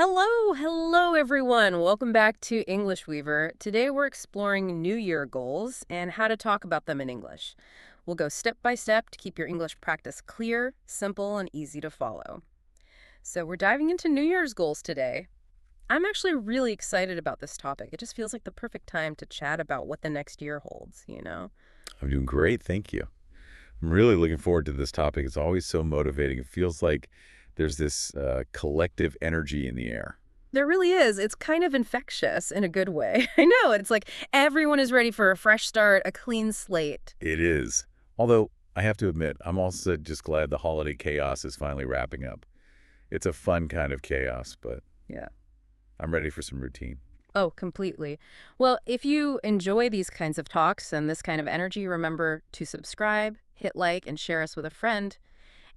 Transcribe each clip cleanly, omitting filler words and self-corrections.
Hello everyone. Welcome back to English Weaver. Today we're exploring New Year goals and how to talk about them in English. We'll go step by step to keep your English practice clear, simple, and easy to follow. So we're diving into New Year's goals today. I'm actually really excited about this topic. It just feels like the perfect time to chat about what the next year holds. I'm doing great, thank you. I'm really looking forward to this topic. It's always so motivating. It feels like there's this collective energy in the air. There really is. It's kind of infectious in a good way. I know. It's like everyone is ready for a fresh start, a clean slate. It is. Although, I have to admit, I'm also just glad the holiday chaos is finally wrapping up. It's a fun kind of chaos, but Yeah. I'm ready for some routine. Oh, completely. Well, if you enjoy these kinds of talks and this kind of energy, remember to subscribe, hit like, and share us with a friend.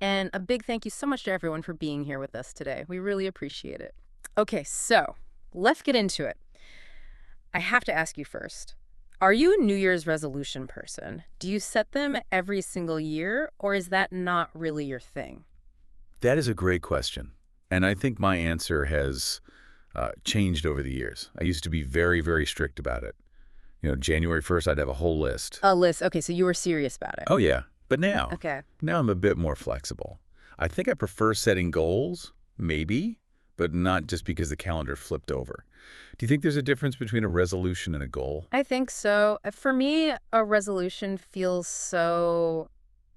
And a big thank you so much to everyone for being here with us today. We really appreciate it. Okay, so let's get into it. I have to ask you first. Are you a New Year's resolution person? Do you set them every single year, or is that not really your thing? That is a great question. And I think my answer has changed over the years. I used to be very, very strict about it. January 1st, I'd have a whole list. A list. Okay, so you were serious about it. Oh, yeah. But now, Okay. now I'm a bit more flexible. I think I prefer setting goals, maybe, but not just because the calendar flipped over. Do you think there's a difference between a resolution and a goal? I think so. For me, a resolution feels so,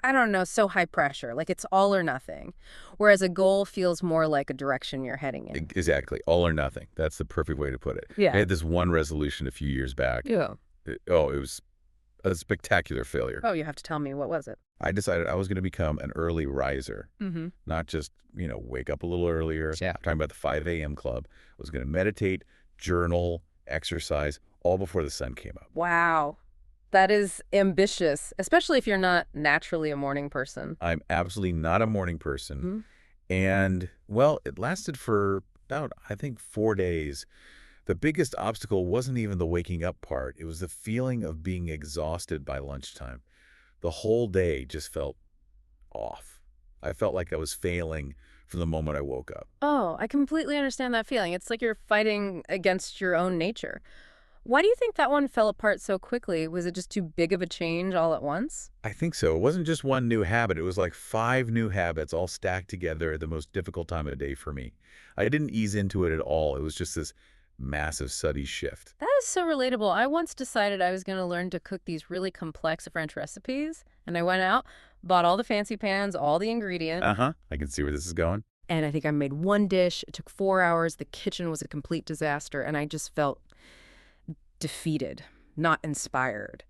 I don't know, so high pressure, like it's all or nothing. Whereas a goal feels more like a direction you're heading in. Exactly. All or nothing. That's the perfect way to put it. I Yeah. had this one resolution a few years back. Yeah. It was a spectacular failure. Oh, you have to tell me, what was it? I decided I was going to become an early riser, Mm-hmm. not just, wake up a little earlier. Yeah. I'm talking about the 5 a.m. club. I was going to meditate, journal, exercise, all before the sun came up. Wow. That is ambitious, especially if you're not naturally a morning person. I'm absolutely not a morning person. Hmm. And, well, it lasted for about, I think, 4 days. The biggest obstacle wasn't even the waking up part. It was the feeling of being exhausted by lunchtime. The whole day just felt off. I felt like I was failing from the moment I woke up. Oh, I completely understand that feeling. It's like you're fighting against your own nature. Why do you think that one fell apart so quickly? Was it just too big of a change all at once? I think so. It wasn't just one new habit. It was like 5 new habits all stacked together at the most difficult time of day for me. I didn't ease into it at all. It was just this massive, sudden shift. That is so relatable. I once decided I was going to learn to cook these really complex French recipes, and I went out, bought all the fancy pans, all the ingredients, Uh-huh. I can see where this is going. and I think I made one dish. It took 4 hours. The kitchen was a complete disaster, and I just felt defeated, not inspired.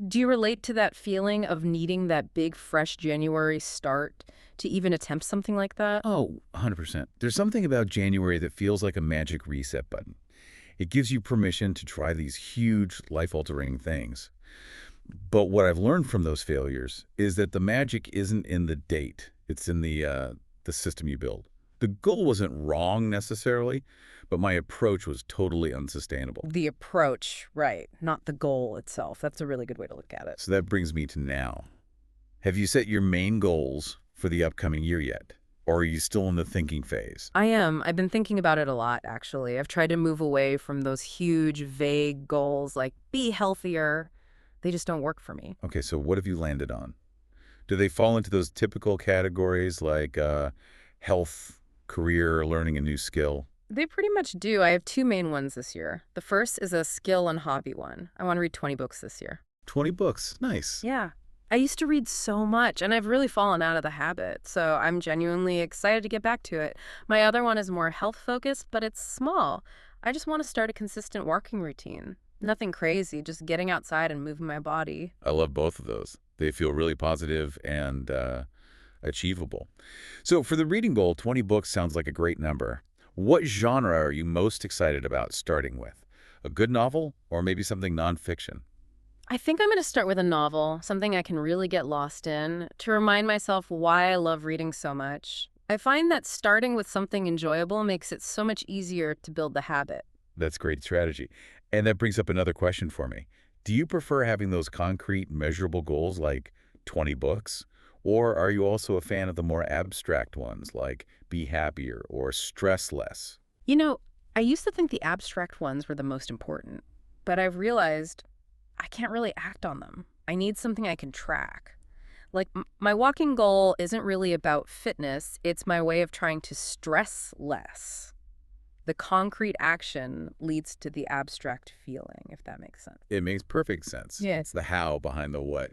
Do you relate to that feeling of needing that big, fresh January start to even attempt something like that? Oh, 100%. There's something about January that feels like a magic reset button. It gives you permission to try these huge, life-altering things. But what I've learned from those failures is that the magic isn't in the date. It's in the system you build. The goal wasn't wrong necessarily, but my approach was totally unsustainable. The approach, right, not the goal itself. That's a really good way to look at it. So that brings me to now. Have you set your main goals for the upcoming year yet? Or are you still in the thinking phase? I am. I've been thinking about it a lot, actually. I've tried to move away from those huge, vague goals like be healthier. They just don't work for me. Okay, so what have you landed on? Do they fall into those typical categories like health, career, learning a new skill? They pretty much do. I have two main ones this year. The first is a skill and hobby one. I want to read 20 books this year. 20 books. Nice. Yeah. I used to read so much, and I've really fallen out of the habit, so I'm genuinely excited to get back to it. My other one is more health-focused, but it's small. I just want to start a consistent walking routine. Nothing crazy, just getting outside and moving my body. I love both of those. They feel really positive and achievable. So for the reading goal, 20 books sounds like a great number. What genre are you most excited about starting with? A good novel or maybe something nonfiction? I think I'm going to start with a novel, something I can really get lost in, to remind myself why I love reading so much. I find that starting with something enjoyable makes it so much easier to build the habit. That's great strategy. And that brings up another question for me. Do you prefer having those concrete, measurable goals like 20 books? Or are you also a fan of the more abstract ones like be happier or stress less? You know, I used to think the abstract ones were the most important, but I've realized I can't really act on them. I need something I can track. Like, my walking goal isn't really about fitness, it's my way of trying to stress less. The concrete action leads to the abstract feeling, if that makes sense. It makes perfect sense. Yeah. It's the how behind the what.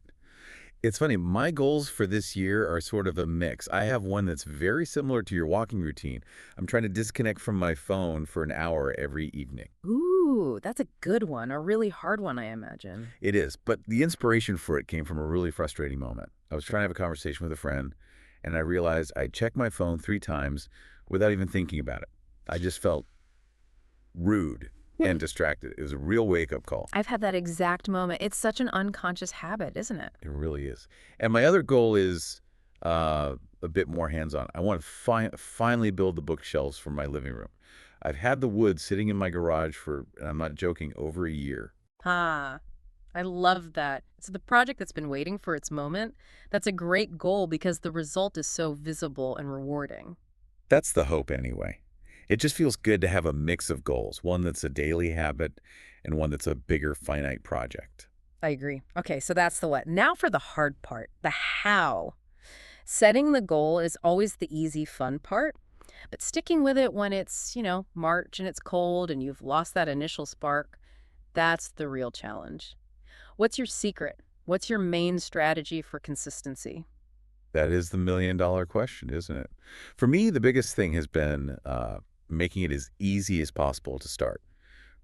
It's funny, my goals for this year are sort of a mix. I have one that's very similar to your walking routine. I'm trying to disconnect from my phone for an hour every evening. Ooh, that's a good one. A really hard one, I imagine. It is, but the inspiration for it came from a really frustrating moment. I was trying to have a conversation with a friend, and I realized I checked my phone 3 times without even thinking about it. I just felt rude and distracted. It was a real wake-up call. I've had that exact moment. It's such an unconscious habit, isn't it? It really is. And my other goal is a bit more hands-on. I want to finally build the bookshelves for my living room. I've had the wood sitting in my garage for, and I'm not joking, over a year. Ah, I love that. It's the project that's been waiting for its moment. That's a great goal because the result is so visible and rewarding. That's the hope anyway. It just feels good to have a mix of goals, one that's a daily habit and one that's a bigger finite project. I agree. Okay, so that's the what. Now for the hard part, the how. Setting the goal is always the easy, fun part, but sticking with it when it's, March and it's cold and you've lost that initial spark, that's the real challenge. What's your secret? What's your main strategy for consistency? That is the million-dollar question, isn't it? For me, the biggest thing has been making it as easy as possible to start.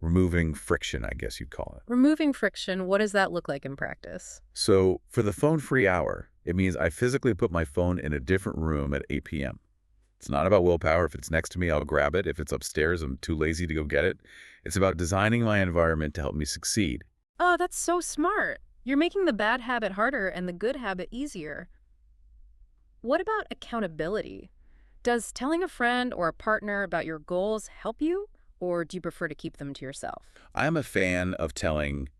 Removing friction, I guess you'd call it. Removing friction, what does that look like in practice? So for the phone-free hour, it means I physically put my phone in a different room at 8 p.m. It's not about willpower. If it's next to me, I'll grab it. If it's upstairs, I'm too lazy to go get it. It's about designing my environment to help me succeed. Oh, that's so smart. You're making the bad habit harder and the good habit easier. What about accountability? Does telling a friend or a partner about your goals help you, or do you prefer to keep them to yourself? I'm a fan of telling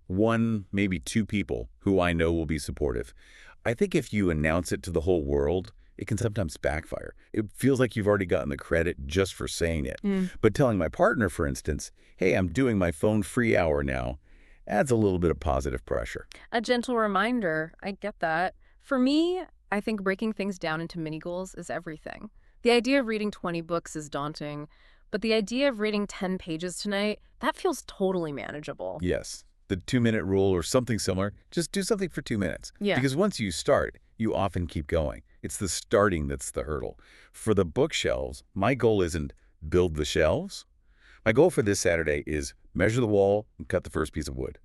one, maybe 2 people who I know will be supportive. I think if you announce it to the whole world, it can sometimes backfire. It feels like you've already gotten the credit just for saying it. But telling my partner, for instance, hey, I'm doing my phone-free hour now, adds a little bit of positive pressure. A gentle reminder, I get that. For me, I think breaking things down into mini goals is everything. The idea of reading 20 books is daunting, but the idea of reading 10 pages tonight, that feels totally manageable. Yes, the 2-minute rule or something similar, just do something for 2 minutes. Yeah. Because once you start, you often keep going. It's the starting that's the hurdle. For the bookshelves, my goal isn't build the shelves. My goal for this Saturday is measure the wall and cut the first piece of wood.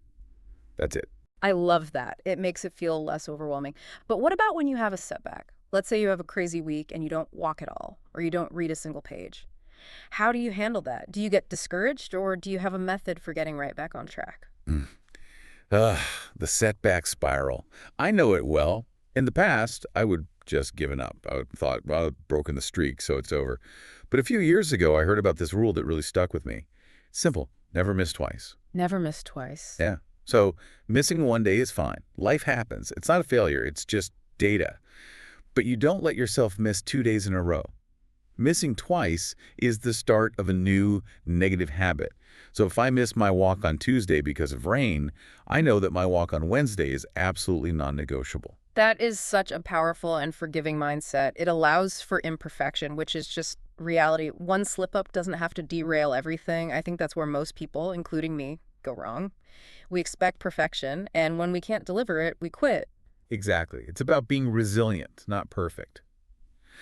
That's it. I love that. It makes it feel less overwhelming. But what about when you have a setback? Let's say you have a crazy week and you don't walk at all, or you don't read a single page. How do you handle that? Do you get discouraged, or do you have a method for getting right back on track? Mm. Ugh, the setback spiral. I know it well. In the past, I would just given up. I would thought, well, I've broken the streak, so it's over. But a few years ago, I heard about this rule that really stuck with me. Simple, never miss twice. Never miss twice. Yeah. So missing one day is fine. Life happens. It's not a failure. It's just data. But you don't let yourself miss 2 days in a row. Missing twice is the start of a new negative habit. So if I miss my walk on Tuesday because of rain, I know that my walk on Wednesday is absolutely non-negotiable. That is such a powerful and forgiving mindset. It allows for imperfection, which is just reality. One slip up doesn't have to derail everything. I think that's where most people, including me, go wrong. We expect perfection, and when we can't deliver it, we quit. Exactly. It's about being resilient, not perfect.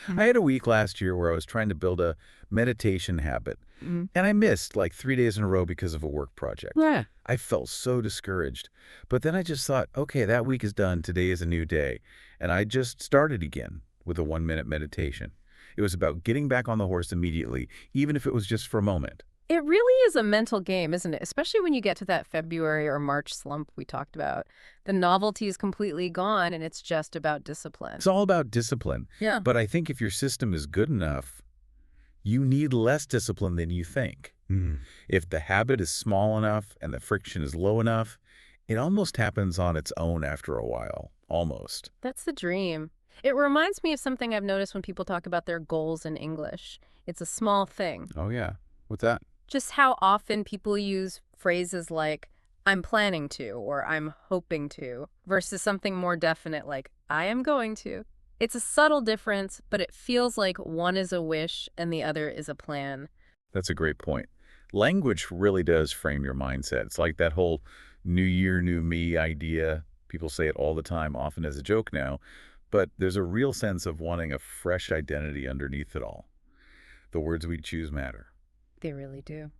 I had a week last year where I was trying to build a meditation habit, Mm. and I missed like 3 days in a row because of a work project. Yeah. I felt so discouraged. But then I just thought, okay, that week is done. Today is a new day. And I just started again with a 1-minute meditation. It was about getting back on the horse immediately, even if it was just for a moment. It really is a mental game, isn't it? Especially when you get to that February or March slump we talked about. The novelty is completely gone, and it's just about discipline. It's all about discipline. Yeah. But I think if your system is good enough, you need less discipline than you think. If the habit is small enough and the friction is low enough, it almost happens on its own after a while. Almost. That's the dream. It reminds me of something I've noticed when people talk about their goals in English. It's a small thing. Oh, yeah. What's that? Just how often people use phrases like, I'm planning to, or I'm hoping to, versus something more definite like, I am going to. It's a subtle difference, but it feels like one is a wish and the other is a plan. That's a great point. Language really does frame your mindset. It's like that whole new year, new me idea. People say it all the time, often as a joke now, but there's a real sense of wanting a fresh identity underneath it all. The words we choose matter. They really do.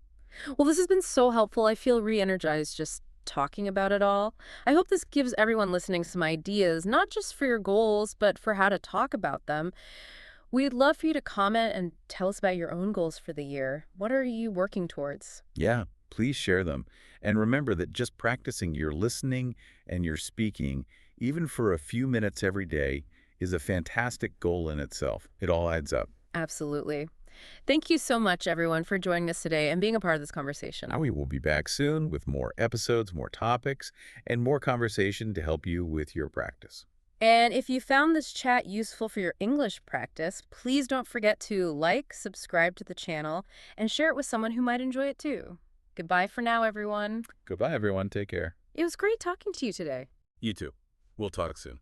Well, this has been so helpful. I feel re-energized just talking about it all. I hope this gives everyone listening some ideas, not just for your goals, but for how to talk about them. We'd love for you to comment and tell us about your own goals for the year. What are you working towards? Yeah, please share them. And remember that just practicing your listening and your speaking, even for a few minutes every day, is a fantastic goal in itself. It all adds up. Absolutely. Thank you so much, everyone, for joining us today and being a part of this Now conversation. we will be back soon with more episodes, more topics, and more conversation to help you with your practice. And if you found this chat useful for your English practice, please don't forget to like, subscribe to the channel, and share it with someone who might enjoy it too. Goodbye for now, everyone. Goodbye, everyone. Take care. It was great talking to you today. You too. We'll talk soon.